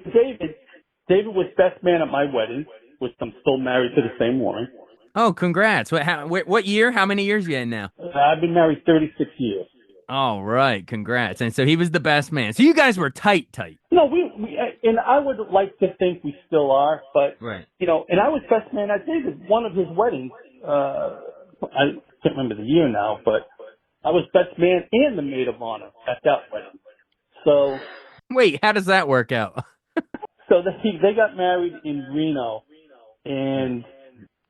David was best man at my wedding, which I'm still married to the same woman. Oh, congrats. What year? How many years you in now? I've been married 36 years. All right, congrats. And so he was the best man. So you guys were tight. No, and I would like to think we still are, but, Right. And I was best man at David. One of his weddings, I can't remember the year now, but I was best man and the maid of honor at that wedding. So. Wait, how does that work out? So they got married in Reno, and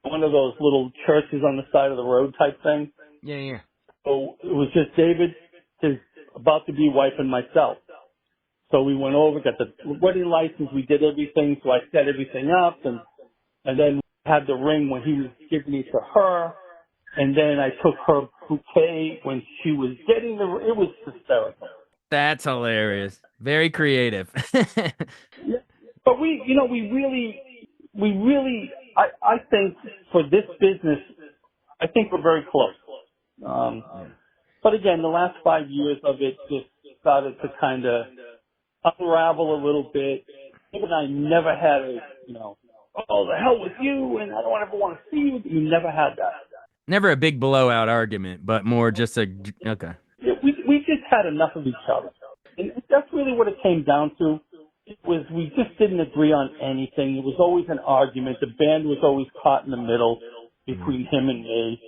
one of those little churches on the side of the road type thing. Yeah. So it was just David, his about to be wife, and myself. So we went over, got the wedding license, we did everything, so I set everything up, and then had the ring when he was giving it to her, and then I took her bouquet when she was getting it was hysterical. That's hilarious. Very creative. Yeah. But we really, I think for this business, I think we're very close. But again, the last 5 years of it just started to kind of unravel a little bit. Even I never had oh, the hell with you, and I don't ever want to see you. You never had that. Never a big blowout argument, but more just okay. Yeah, we just had enough of each other. And that's really what it came down to. It was, we just didn't agree on anything. It was always an argument. The band was always caught in the middle between him and me.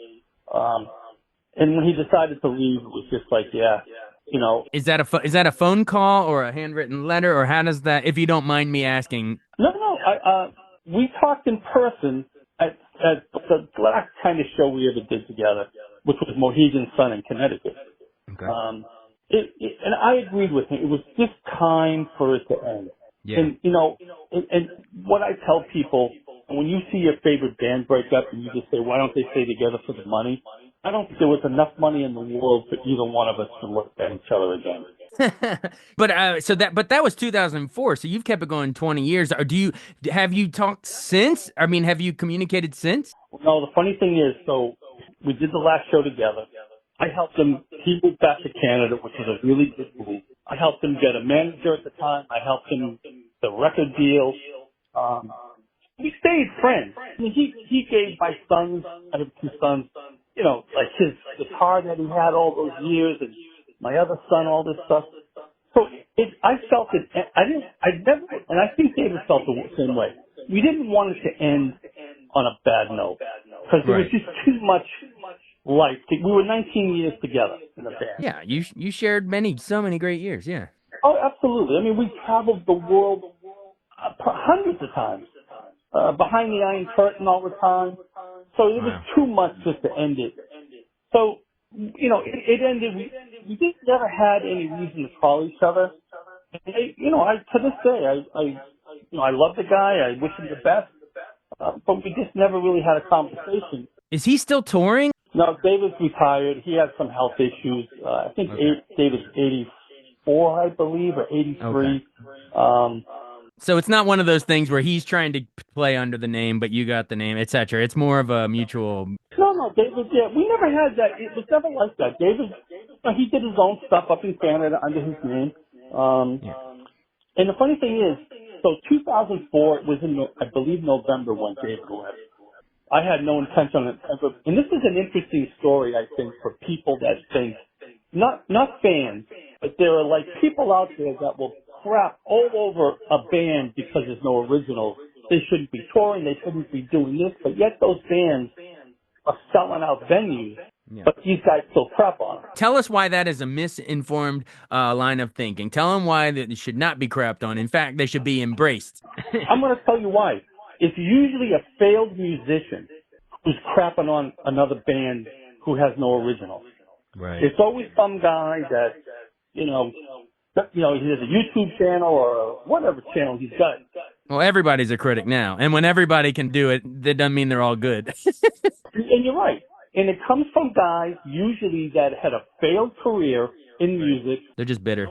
And when he decided to leave, it was just like, yeah, Is that a phone call or a handwritten letter, or how does that, if you don't mind me asking? No. We talked in person at the last kind of show we ever did together, which was Mohegan Sun in Connecticut. Okay. And I agreed with him. It was just time for it to end. Yeah. And, and what I tell people, when you see your favorite band break up and you just say, why don't they stay together for the money? I don't think there was enough money in the world for either one of us to look at each other again. But that was 2004. So you've kept it going 20 years. Or have you talked since? I mean, have you communicated since? No, the funny thing is, so we did the last show together. I helped him. He moved back to Canada, which was a really good move. I helped him get a manager at the time. I helped him the record deal. We stayed friends. I mean, he gave my sons, I have 2 sons, like his guitar that he had all those years, and my other son, all this stuff. So I felt it. And I think David felt the same way. We didn't want it to end on a bad note because there was just too much life. We were 19 years together in the band. Yeah, you shared so many great years. Yeah. Oh, absolutely. I mean, we traveled the world hundreds of times, behind the Iron Curtain all the time. So it was too much just to end it. So, it ended. We just never had any reason to call each other. And to this day, I love the guy. I wish him the best. But we just never really had a conversation. Is he still touring? No, David's retired. He had some health issues. I think David's 84, I believe, or 83. Okay. So it's not one of those things where he's trying to play under the name, but you got the name, etc. It's more of a mutual. No, David. Yeah, we never had that. It was never like that. David, he did his own stuff up in Canada under his name. And the funny thing is, so 2004 it was in, I believe, November when David left. I had no intention on it ever. And this is an interesting story, I think, for people that think, not fans, but there are like people out there that will crap all over a band because there's no originals. They shouldn't be touring, they shouldn't be doing this, but yet those bands are selling out venues, but these guys still crap on them. Tell us why that is a misinformed line of thinking. Tell them why that should not be crapped on. In fact, they should be embraced. I'm going to tell you why. It's usually a failed musician who's crapping on another band who has no originals. Right. It's always some guy that, he has a YouTube channel or whatever channel he's got. Well, everybody's a critic now. And when everybody can do it, that doesn't mean they're all good. And you're right. And it comes from guys usually that had a failed career in music. They're just bitter.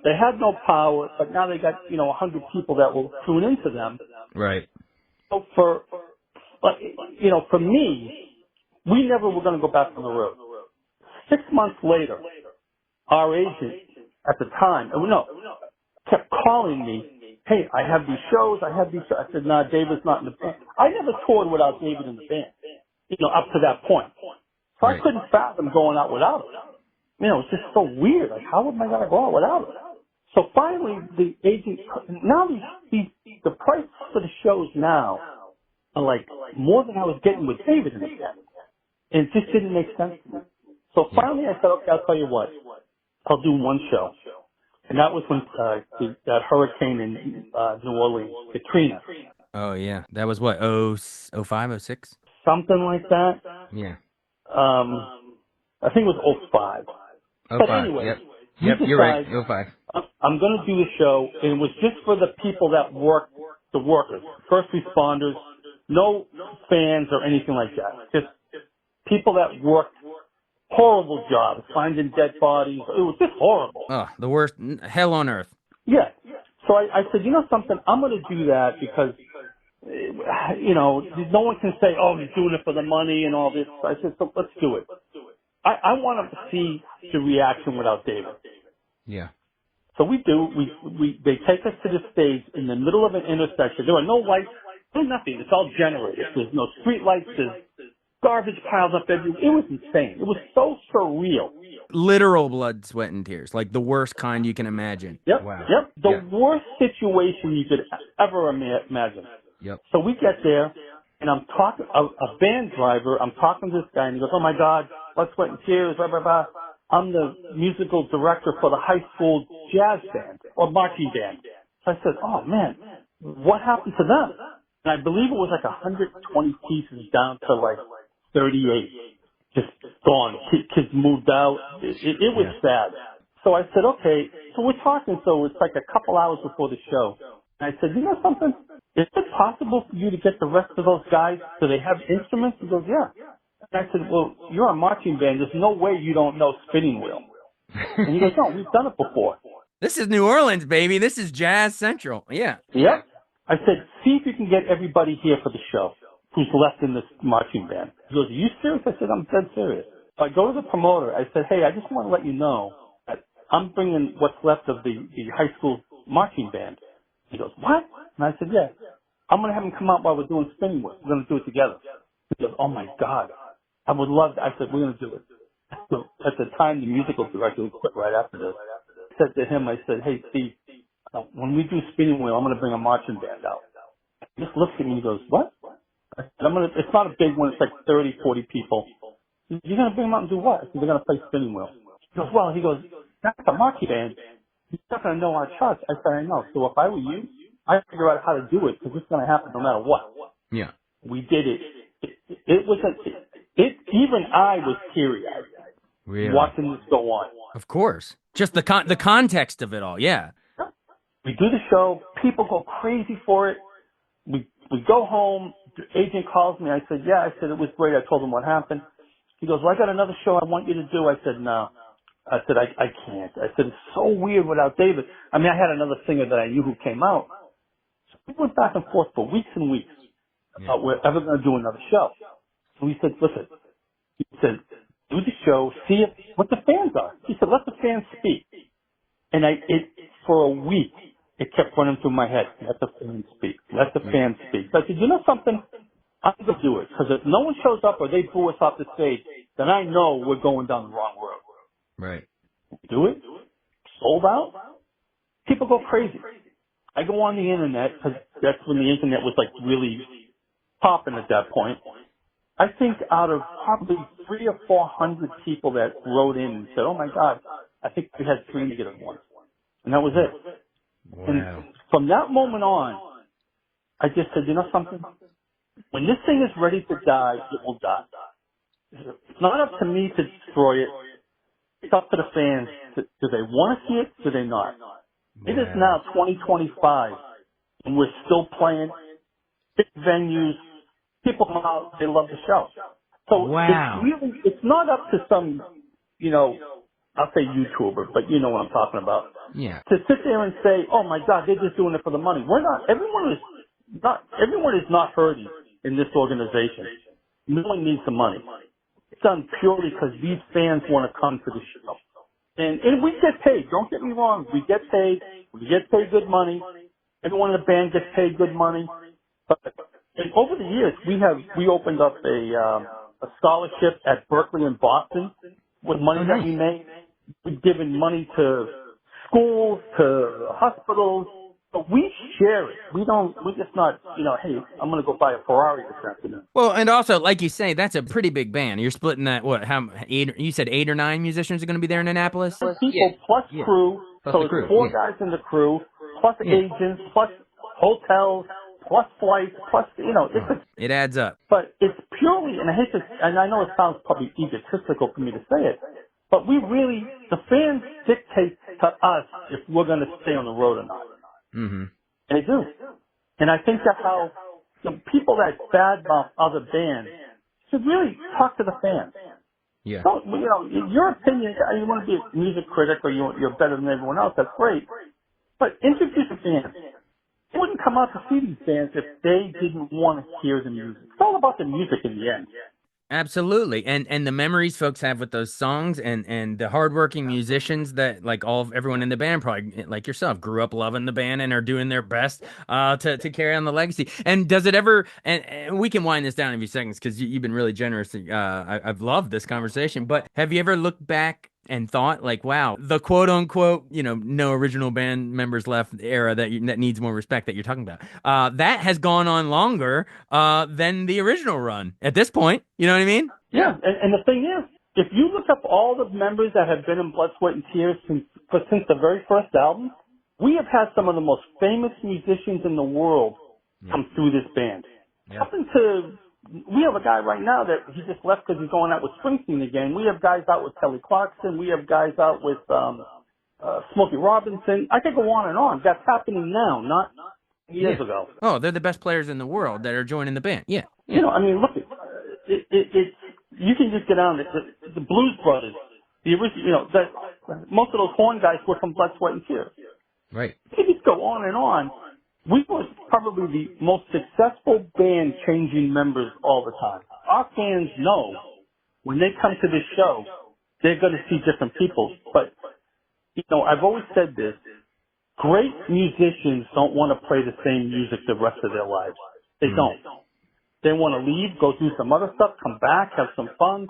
They had no power, but now they got, 100 people that will tune into them. Right. So for me, we never were going to go back on the road. 6 months later, our agent at the time, kept calling me, hey, I have these shows. I said, nah, David's not in the band. I never toured without David in the band, up to that point. So I couldn't fathom going out without him. It's just so weird. Like, how am I going to go out without him? So finally, the agent, now the price for the shows now are like more than I was getting with David in the band. And it just didn't make sense to me. So finally I said, okay, I'll tell you what. I'll do one show. And that was when that hurricane in New Orleans, Katrina. Oh, yeah. That was what, 05, 06? Something like that. Yeah. I think it was 05. 05, But anyway, yep. You Yep, you're right. decide, You're fine. I'm going to do the show, and it was just for the people that work, the workers, first responders, no fans or anything like that. Just people that worked horrible jobs, finding dead bodies. It was just horrible. Oh, the worst hell on earth. Yeah. So I said, you know something, I'm going to do that because, you know, no one can say, oh, he's doing it for the money and all this. I said, so let's do it. I want them to see the reaction without David. Yeah. So we do. They take us to the stage in the middle of an intersection. There are no lights, no nothing. It's all generated. There's no street lights. There's garbage piled up everywhere. It was insane. It was so surreal. Literal blood, sweat, and tears. Like the worst kind you can imagine. Yep. Wow. Yep. The worst situation you could ever imagine. Yep. So we get there, and I'm talking, a van driver, I'm talking to this guy, and he goes, oh my God, blood, sweat, and tears, blah, blah, blah. I'm the musical director for the high school jazz band, or marching band. So I said, oh man, what happened to them? And I believe it was like 120 pieces down to like 38. Just gone. Kids moved out. It was sad. So I said, okay, so we're talking, so it's like a couple hours before the show. And I said, you know something? Is it possible for you to get the rest of those guys? Do they have instruments? He goes, yeah. And I said, well, you're a marching band. There's no way you don't know spinning wheel. And he goes, no, we've done it before. This is New Orleans, baby. This is Jazz Central. Yeah. Yep. I said, see if you can get everybody here for the show who's left in this marching band. He goes, are you serious? I said, I'm dead serious. So I go to the promoter. I said, hey, I just want to let you know that I'm bringing what's left of the high school marching band. He goes, what? And I said, yeah. I'm going to have him come out while we're doing spinning wheel. We're going to do it together. He goes, oh my God. I would love that. I said, we're going to do it. So at the time, the musical director who quit right after this, I said to him, I said, hey, Steve, when we do spinning wheel, I'm going to bring a marching band out. He just looks at me and he goes, what? I said, it's not a big one. It's like 30, 40 people. He said, you're going to bring them out and do what? I said, they're going to play spinning wheel. He goes, well, that's a marching band. He's not going to know our charts. I said, I know. So if I were you, I'd figure out how to do it because it's going to happen no matter what. Yeah. We did it. It was even I was teary-eyed watching this go on. Of course. Just the context of it all. Yeah. We do the show. People go crazy for it. We go home. The agent calls me. I said, yeah. I said, it was great. I told him what happened. He goes, well, I got another show I want you to do. I said, no. I said, I can't. I said, it's so weird without David. I mean, I had another singer that I knew who came out. So we went back and forth for weeks and weeks about we're ever going to do another show. So he said, listen, he said, do the show, see what the fans are. He said, let the fans speak. And for a week, it kept running through my head. Let the fans speak. Let the fans speak. So I said, you know something? I'm going to do it. Because if no one shows up or they boo us off the stage, then I know we're going down the wrong road. Right. Do it. Sold out. People go crazy. I go on the internet because that's when the internet was like really popping at that point. I think out of probably 300 or 400 people that wrote in and said, oh my God, I think we had 3 negative ones. And that was it. Wow. And from that moment on, I just said, you know something? When this thing is ready to die, it will die. It's not up to me to destroy it. It's up to the fans. Do they want to see it? Do they not? It is now 2025, and we're still playing big venues. People come out, they love the show. So it's not up to some, I'll say YouTuber, but you know what I'm talking about. Yeah. To sit there and say, oh my God, they're just doing it for the money. We're not. Everyone is not hurting in this organization. No one needs the money. It's done purely because these fans want to come to the show. And we get paid. Don't get me wrong. We get paid. We get paid good money. Everyone in the band gets paid good money. But over the years, we opened up a scholarship at Berkeley in Boston with money that we made. We've given money to schools, to hospitals. But we share it. We're just not, hey, I'm going to go buy a Ferrari this afternoon. Well, and also, like you say, that's a pretty big band. You're splitting that, you said 8 or 9 musicians are going to be there in Annapolis? People plus crew. Plus so the it's crew. 4 guys in the crew, plus agents, plus hotels, plus flights, plus, it adds up. But it's purely, and I know it sounds probably egotistical for me to say it, But the fans dictate to us if we're going to stay on the road or not. Mm-hmm. They do. And I think that's how the people that badmouth other bands should really talk to the fans. Yeah. Don't, your opinion, you want to be a music critic or you're better than everyone else, that's great. But introduce the fans. They wouldn't come out to see these bands if they didn't want to hear the music. It's all about the music in the end. Absolutely. And the memories folks have with those songs and the hardworking musicians that like everyone in the band probably like yourself grew up loving the band and are doing their best to carry on the legacy. And does it ever and we can wind this down in a few seconds because you've been really generous. I've loved this conversation, but have you ever looked back and thought like, wow, the quote unquote, no original band members left era that needs more respect that you're talking about, that has gone on longer than the original run at this point. You know what I mean? Yeah, and the thing is, if you look up all the members that have been in Blood, Sweat, and Tears since the very first album, we have had some of the most famous musicians in the world come through this band. Yeah. We have a guy right now that he just left because he's going out with Springsteen again. We have guys out with Kelly Clarkson. We have guys out with Smokey Robinson. I could go on and on. That's happening now, not years ago. Oh, they're the best players in the world that are joining the band. Yeah. Look, you can just get on the Blues Brothers, the original, most of those horn guys were from Blood, Sweat, and Tears. Right. You can just go on and on. We were probably the most successful band changing members all the time. Our fans know when they come to this show, they're going to see different people. But, I've always said this. Great musicians don't want to play the same music the rest of their lives. They don't. They want to leave, go do some other stuff, come back, have some fun.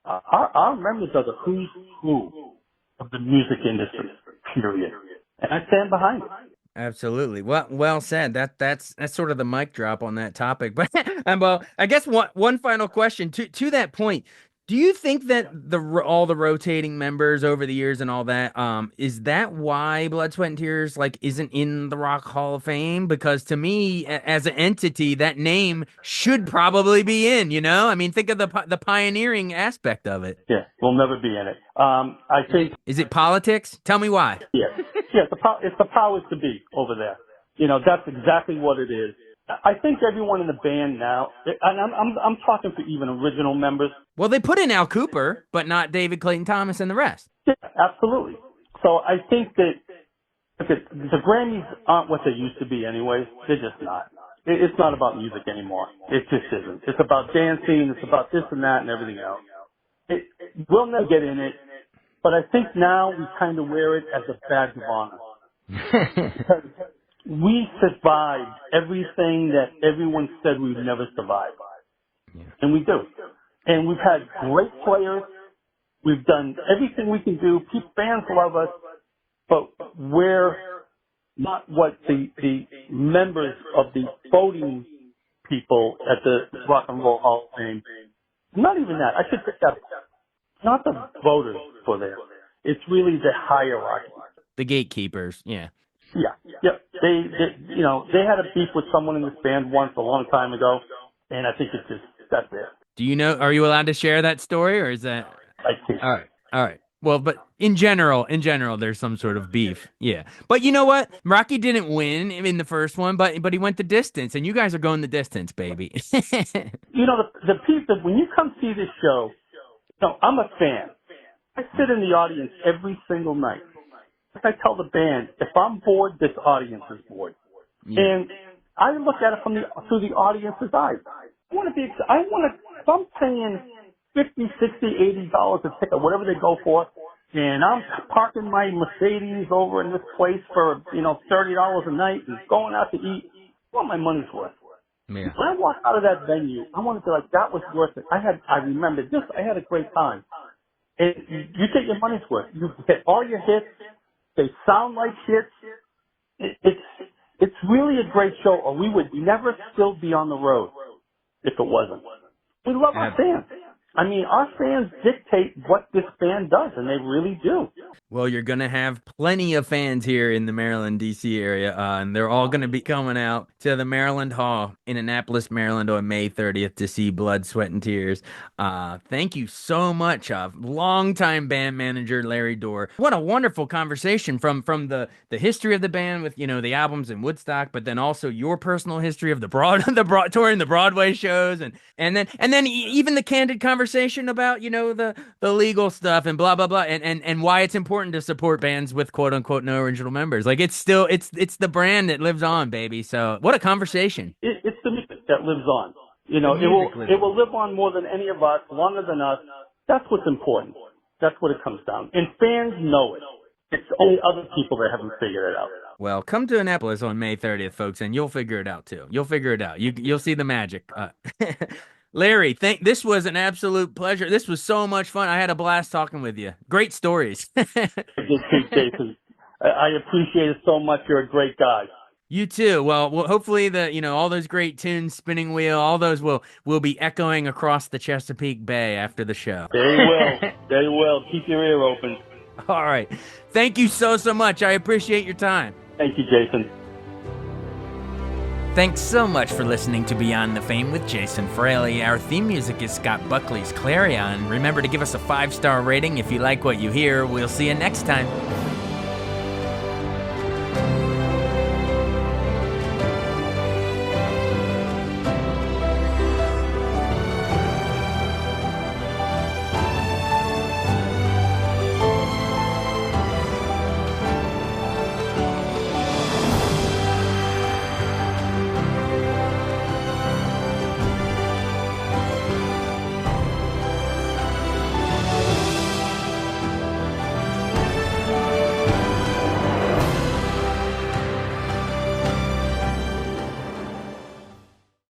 Our members are the who's who of the music industry, period. And I stand behind it. Absolutely. Well said. That's sort of the mic drop on that topic. But well, I guess one final question to that point. Do you think that all the rotating members over the years and all that, is that why Blood, Sweat, and Tears isn't in the Rock Hall of Fame? Because to me, as an entity, that name should probably be in. I mean, think of the pioneering aspect of it. Yeah, we'll never be in it. I think. Is it politics? Tell me why. Yeah. It's the powers to be over there. That's exactly what it is. I think everyone in the band now, and I'm talking to even original members. Well, they put in Al Cooper, but not David Clayton Thomas and the rest. Yeah, absolutely. So I think that the Grammys aren't what they used to be anyway. They're just not. It's not about music anymore. It just isn't. It's about dancing. It's about this and that and everything else. We'll never get in it, but I think now we kind of wear it as a badge of honor. We survived everything that everyone said we'd never survive. Yeah. And we do. And we've had great players. We've done everything we can do. Fans love us, but we're not what the members of the voting people at the Rock and Roll Hall of Fame, not even that. I should pick that. Not the voters for there. It's really the hierarchy. The gatekeepers, yeah. Yeah. Yep. They had a beef with someone in this band once a long time ago, and I think that's it. Are you allowed to share that story, or is that? I can't. All right. Well, but in general, there's some sort of beef. Yeah. But you know what? Rocky didn't win in the first one, but he went the distance, and you guys are going the distance, baby. The piece that when you come see this show, I'm a fan. I sit in the audience every single night. Like I tell the band, if I'm bored, this audience is bored. Yeah. And I look at it through the audience's eyes. If I'm paying $50, $60, $80 a ticket, whatever they go for, and I'm parking my Mercedes over in this place for, $30 a night and going out to eat, I want my money's worth. Yeah. When I walk out of that venue, I want to be like, that was worth it. I remember this. I had a great time. And you get your money's worth. You get all your hits. They sound like hits. It's really a great show, or we would never still be on the road if it wasn't. We love our fans. I mean, our fans dictate what this band does, and they really do. Well, you're going to have plenty of fans here in the Maryland, D.C. area, and they're all going to be coming out to the Maryland Hall in Annapolis, Maryland on May 30th to see Blood, Sweat, and Tears. Thank you so much, longtime band manager Larry Dorr. What a wonderful conversation from the history of the band with, the albums in Woodstock, but then also your personal history of the touring the Broadway shows, and then even the candid conversation about, the legal stuff and blah, blah, blah, and why it's important to support bands with quote unquote no original members. Like it's the brand that lives on, baby. So what a conversation. It's the music that lives on. It will live on more than any of us, longer than us. That's what's important. That's what it comes down. And fans know it. It's only other people that haven't figured it out. Well, come to Annapolis on May 30th, folks, and you'll figure it out too. You'll figure it out. You'll see the magic. Larry, this was an absolute pleasure. This was so much fun. I had a blast talking with you. Great stories. Jason, I appreciate it so much. You're a great guy. You too. Well, hopefully all those great tunes, Spinning Wheel, all those will be echoing across the Chesapeake Bay after the show. They will. They will. Keep your ear open. All right. Thank you so much. I appreciate your time. Thank you, Jason. Thanks so much for listening to Beyond the Fame with Jason Fraley. Our theme music is Scott Buckley's Clarion. Remember to give us a 5-star rating if you like what you hear. We'll see you next time.